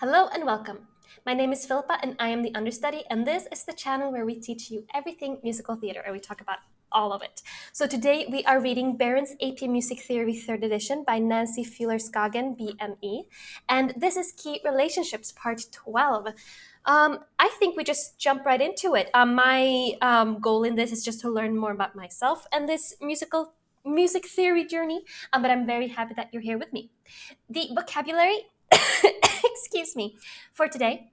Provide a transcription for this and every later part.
Hello and welcome. My name is Philippa and I am the Understudy, and this is the channel where we teach you everything musical theater, and we talk about all of it. So today we are reading Barron's AP Music Theory 3rd edition by Nancy Fuller-Skagen, BME, and this is Key Relationships Part 12. I think we just jump right into it. My goal in this is just to learn more about myself and this music theory journey, but I'm very happy that you're here with me. The vocabulary, excuse me, for today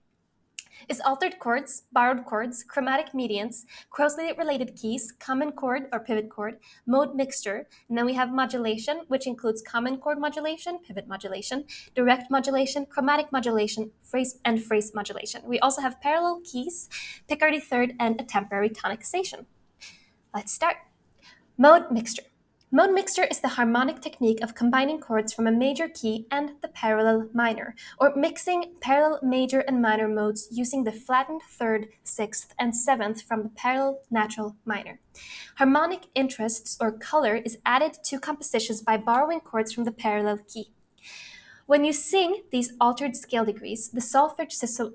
is altered chords, borrowed chords, chromatic medians, closely related keys, common chord or pivot chord, mode mixture, and then we have modulation, which includes common chord modulation, pivot modulation, direct modulation, chromatic modulation, phrase and phrase modulation. We also have parallel keys, Picardy third, and a temporary tonicization. Let's start. Mode mixture. Mode mixture is the harmonic technique of combining chords from a major key and the parallel minor, or mixing parallel major and minor modes using the flattened third, sixth, and seventh from the parallel natural minor. Harmonic interests or color is added to compositions by borrowing chords from the parallel key. When you sing these altered scale degrees, the solfege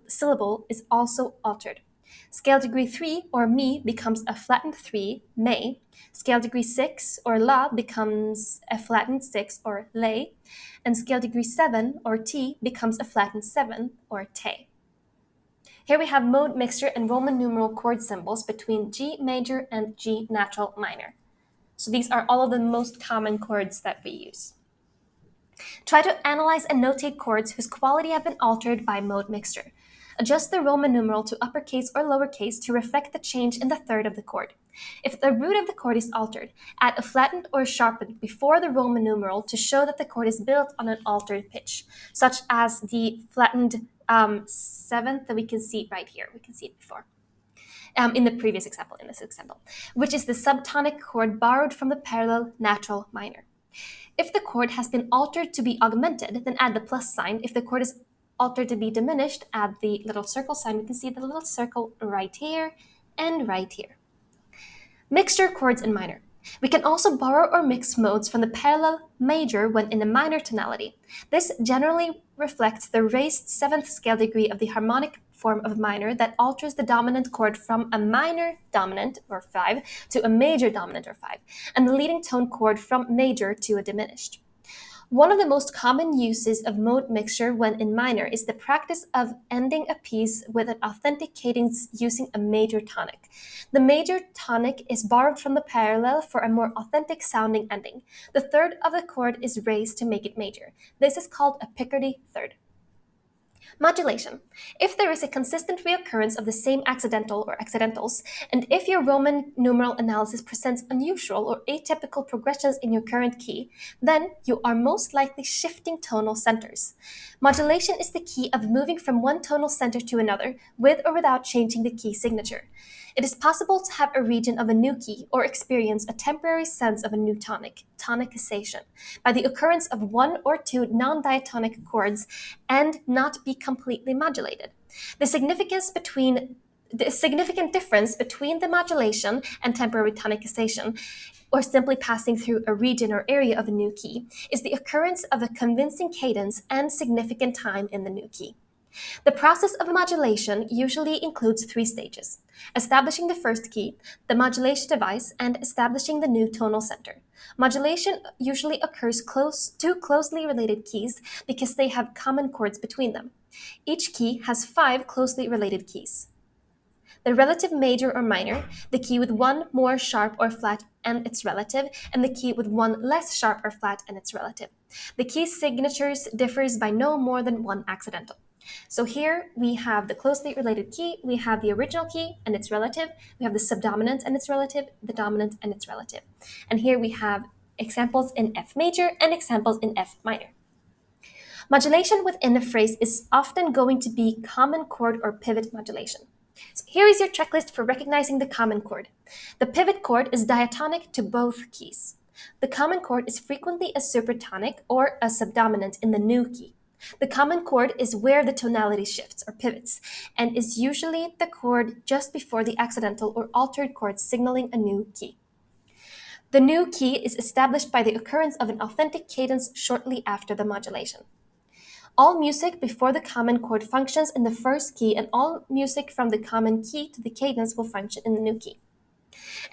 syllable is also altered. Scale degree 3 or mi becomes a flattened 3, may. Scale degree 6 or la becomes a flattened 6 or lay. And scale degree 7 or ti becomes a flattened 7 or te. Here we have mode mixture and Roman numeral chord symbols between G major and G natural minor. So these are all of the most common chords that we use. Try to analyze and notate chords whose quality have been altered by mode mixture. Adjust the Roman numeral to uppercase or lowercase to reflect the change in the third of the chord. If the root of the chord is altered, add a flattened or sharpened before the Roman numeral to show that the chord is built on an altered pitch, such as the flattened seventh that we can see right here. We can see it before. In the previous example, which is the subtonic chord borrowed from the parallel natural minor. If the chord has been altered to be augmented, then add the plus sign. If the chord is altered to be diminished, add the little circle sign. We can see the little circle right here and right here. Mixture chords in minor. We can also borrow or mix modes from the parallel major when in a minor tonality. This generally reflects the raised seventh scale degree of the harmonic form of minor that alters the dominant chord from a minor dominant, or 5, to a major dominant, or 5, and the leading tone chord from major to a diminished. One of the most common uses of mode mixture when in minor is the practice of ending a piece with an authentic cadence using a major tonic. The major tonic is borrowed from the parallel for a more authentic sounding ending. The third of the chord is raised to make it major. This is called a Picardy third. Modulation. If there is a consistent reoccurrence of the same accidental or accidentals, and if your Roman numeral analysis presents unusual or atypical progressions in your current key, then you are most likely shifting tonal centers. Modulation is the key of moving from one tonal center to another, with or without changing the key signature. It is possible to have a region of a new key or experience a temporary sense of a new tonic, tonicization, by the occurrence of one or two non-diatonic chords and not be completely modulated. The significant difference between the modulation and temporary tonicization, or simply passing through a region or area of a new key, is the occurrence of a convincing cadence and significant time in the new key. The process of modulation usually includes 3 stages: establishing the first key, the modulation device, and establishing the new tonal center. Modulation usually occurs to closely related keys because they have common chords between them. Each key has 5 closely related keys: the relative major or minor, the key with one more sharp or flat and its relative, and the key with one less sharp or flat and its relative. The key signatures differs by no more than one accidental. So here we have the closely related key, we have the original key and its relative, we have the subdominant and its relative, the dominant and its relative. And here we have examples in F major and examples in F minor. Modulation within a phrase is often going to be common chord or pivot modulation. So here is your checklist for recognizing the common chord. The pivot chord is diatonic to both keys. The common chord is frequently a supertonic or a subdominant in the new key. The common chord is where the tonality shifts or pivots, and is usually the chord just before the accidental or altered chord signaling a new key. The new key is established by the occurrence of an authentic cadence shortly after the modulation. All music before the common chord functions in the first key, and all music from the common key to the cadence will function in the new key.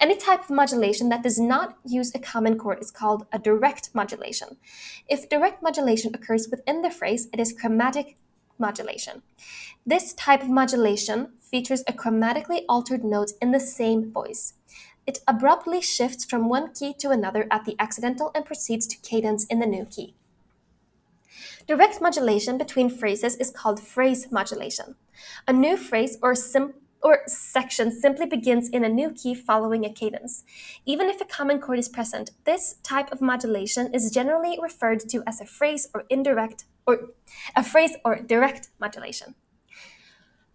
Any type of modulation that does not use a common chord is called a direct modulation. If direct modulation occurs within the phrase, it is chromatic modulation. This type of modulation features a chromatically altered note in the same voice. It abruptly shifts from one key to another at the accidental and proceeds to cadence in the new key. Direct modulation between phrases is called phrase modulation. A new phrase or section simply begins in a new key following a cadence. Even if a common chord is present, this type of modulation is generally referred to as a phrase or direct modulation.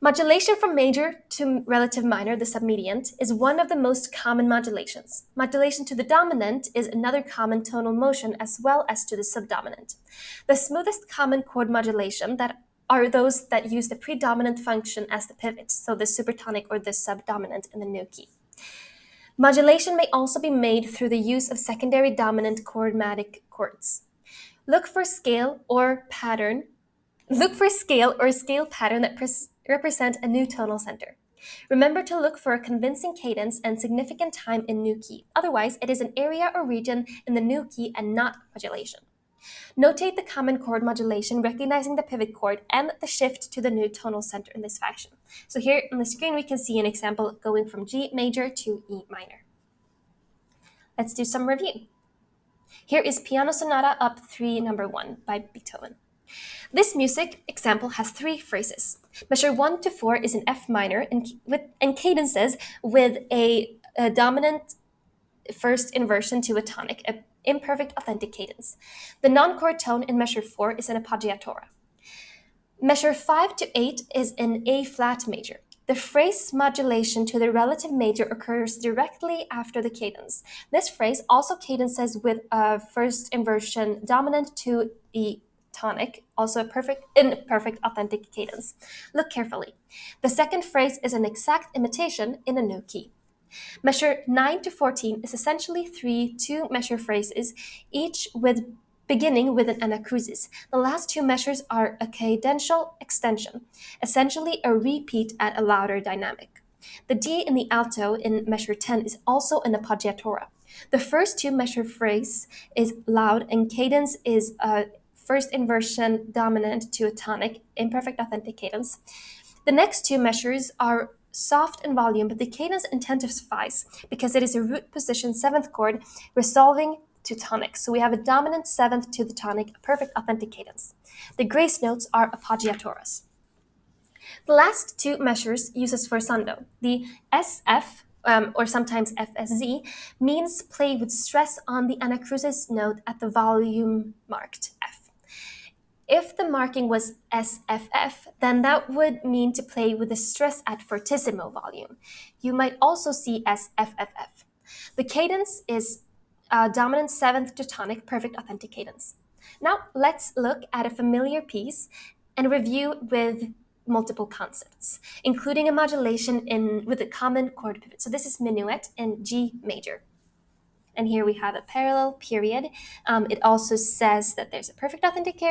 Modulation from major to relative minor, the submediant, is one of the most common modulations. Modulation to the dominant is another common tonal motion as well as to the subdominant. The smoothest common chord modulation that are those that use the predominant function as the pivot, so the supertonic or the subdominant in the new key. Modulation may also be made through the use of secondary dominant chromatic chords. Look for scale or scale pattern that represent a new tonal center. Remember to look for a convincing cadence and significant time in new key. Otherwise, it is an area or region in the new key and not modulation. Notate the common chord modulation, recognizing the pivot chord and the shift to the new tonal center in this fashion. So here on the screen, we can see an example going from G major to E minor. Let's do some review. Here is Piano Sonata Op. 3 No. 1 by Beethoven. This music example has 3 phrases. Measure 1 to 4 is in F minor and cadences with a dominant first inversion to a tonic, an imperfect authentic cadence. The non-chord tone in measure 4 is an appoggiatura. Measure 5 to 8 is in A flat major. The phrase modulation to the relative major occurs directly after the cadence. This phrase also cadences with a first inversion dominant to the tonic, also in perfect authentic cadence. Look carefully. The second phrase is an exact imitation in a new key. Measure 9 to 14 is essentially 3 two-measure phrases, each beginning with an anacrusis. The last 2 measures are a cadential extension, essentially a repeat at a louder dynamic. The D in the alto in measure 10 is also an appoggiatura. The first 2-measure phrase is loud and cadence is a first inversion dominant to a tonic, imperfect authentic cadence. The next 2 measures are soft in volume, but the cadence intensifies because it is a root position 7th chord resolving to tonic. So we have a dominant 7th to the tonic, a perfect authentic cadence. The grace notes are appoggiaturas. The last 2 measures uses forzando. The SF, or sometimes FSZ, means play with stress on the anacrusis note at the volume marked F. If the marking was SFF, then that would mean to play with the stress at fortissimo volume. You might also see SFFF. The cadence is dominant 7th to tonic, perfect authentic cadence. Now let's look at a familiar piece and review with multiple concepts, including a modulation with a common chord pivot. So this is Minuet in G major. And here we have a parallel period. It also says that there's a perfect authentic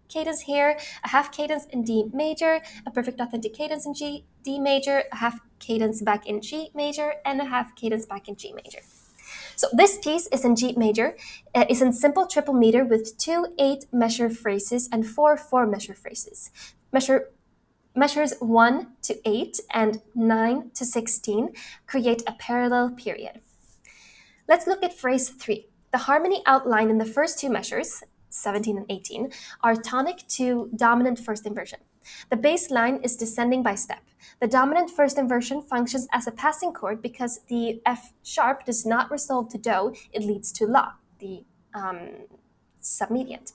cadence here, a half cadence in D major, a perfect authentic cadence in D major, a half cadence back in G major, and a half cadence back in G major. So this piece is in G major, is in simple triple meter with 2 8-measure phrases and 4 4-measure phrases. Measures 1 to 8 and 9 to 16 create a parallel period. Let's look at phrase 3. The harmony outlined in the first 2 measures, 17 and 18, are tonic to dominant first inversion. The bass line is descending by step. The dominant first inversion functions as a passing chord because the F sharp does not resolve to do, it leads to La, the submediant.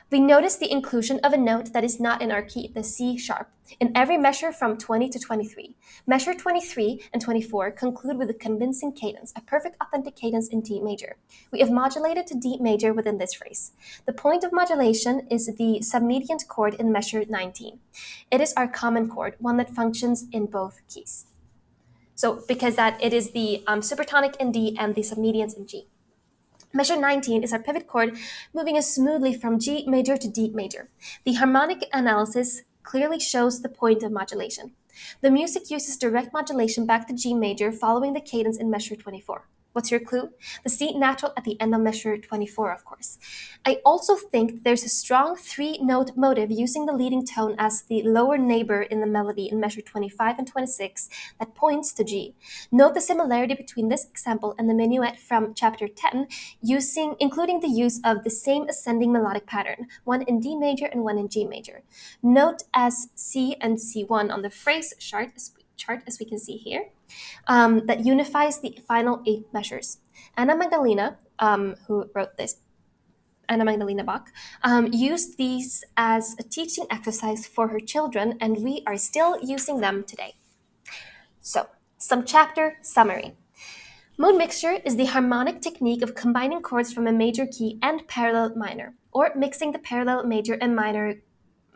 We notice the inclusion of a note that is not in our key, the C sharp, in every measure from 20 to 23. Measure 23 and 24 conclude with a convincing cadence, a perfect authentic cadence in D major. We have modulated to D major within this phrase. The point of modulation is the submediant chord in measure 19. It is our common chord, one that functions in both keys. So because that it is the supertonic in D and the submedians in G. Measure 19 is our pivot chord moving us smoothly from G major to D major. The harmonic analysis clearly shows the point of modulation. The music uses direct modulation back to G major following the cadence in measure 24. What's your clue? The C natural at the end of measure 24, of course. I also think there's a strong three-note motive using the leading tone as the lower neighbor in the melody in measure 25 and 26 that points to G. Note the similarity between this example and the minuet from chapter 10, including the use of the same ascending melodic pattern, one in D major and one in G major. Note as C and C1 on the phrase chart, as we can see here, that unifies the final 8 measures. Anna Magdalena, who wrote this, Anna Magdalena Bach, used these as a teaching exercise for her children, and we are still using them today. So, some chapter summary. Mode mixture is the harmonic technique of combining chords from a major key and parallel minor, or mixing the parallel major and minor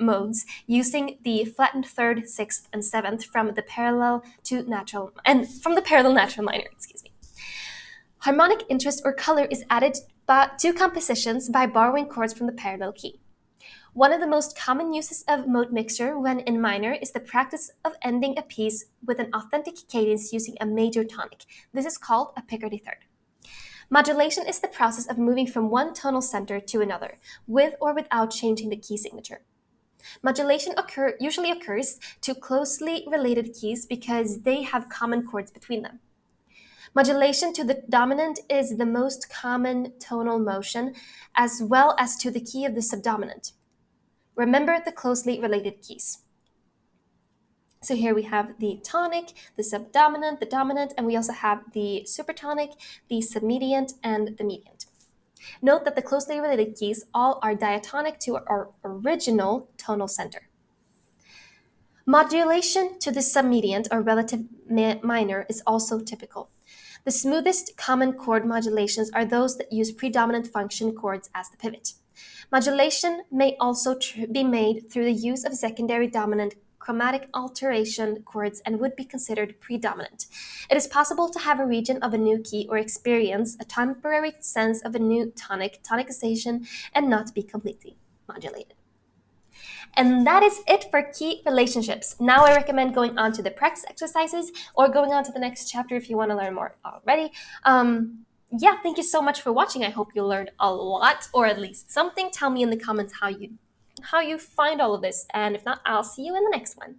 modes using the flattened third, sixth, and seventh from the parallel natural minor. Excuse me. Harmonic interest or color is added to compositions by borrowing chords from the parallel key. One of the most common uses of mode mixture when in minor is the practice of ending a piece with an authentic cadence using a major tonic. This is called a Picardy third. Modulation is the process of moving from one tonal center to another, with or without changing the key signature. Modulation usually occurs to closely related keys because they have common chords between them. Modulation to the dominant is the most common tonal motion, as well as to the key of the subdominant. Remember the closely related keys. So here we have the tonic, the subdominant, the dominant, and we also have the supertonic, the submediant, and the mediant. Note that the closely related keys all are diatonic to our original tonal center. Modulation to the submediant or relative minor is also typical. The smoothest common chord modulations are those that use predominant function chords as the pivot. Modulation may also be made through the use of secondary dominant chromatic alteration chords and would be considered predominant. It is possible to have a region of a new key or experience a temporary sense of a new tonicization, and not be completely modulated. And that is it for key relationships. Now I recommend going on to the practice exercises or going on to the next chapter if you want to learn more already. Yeah, thank you so much for watching. I hope you learned a lot, or at least something. Tell me in the comments how you find all of this. And if not, I'll see you in the next one.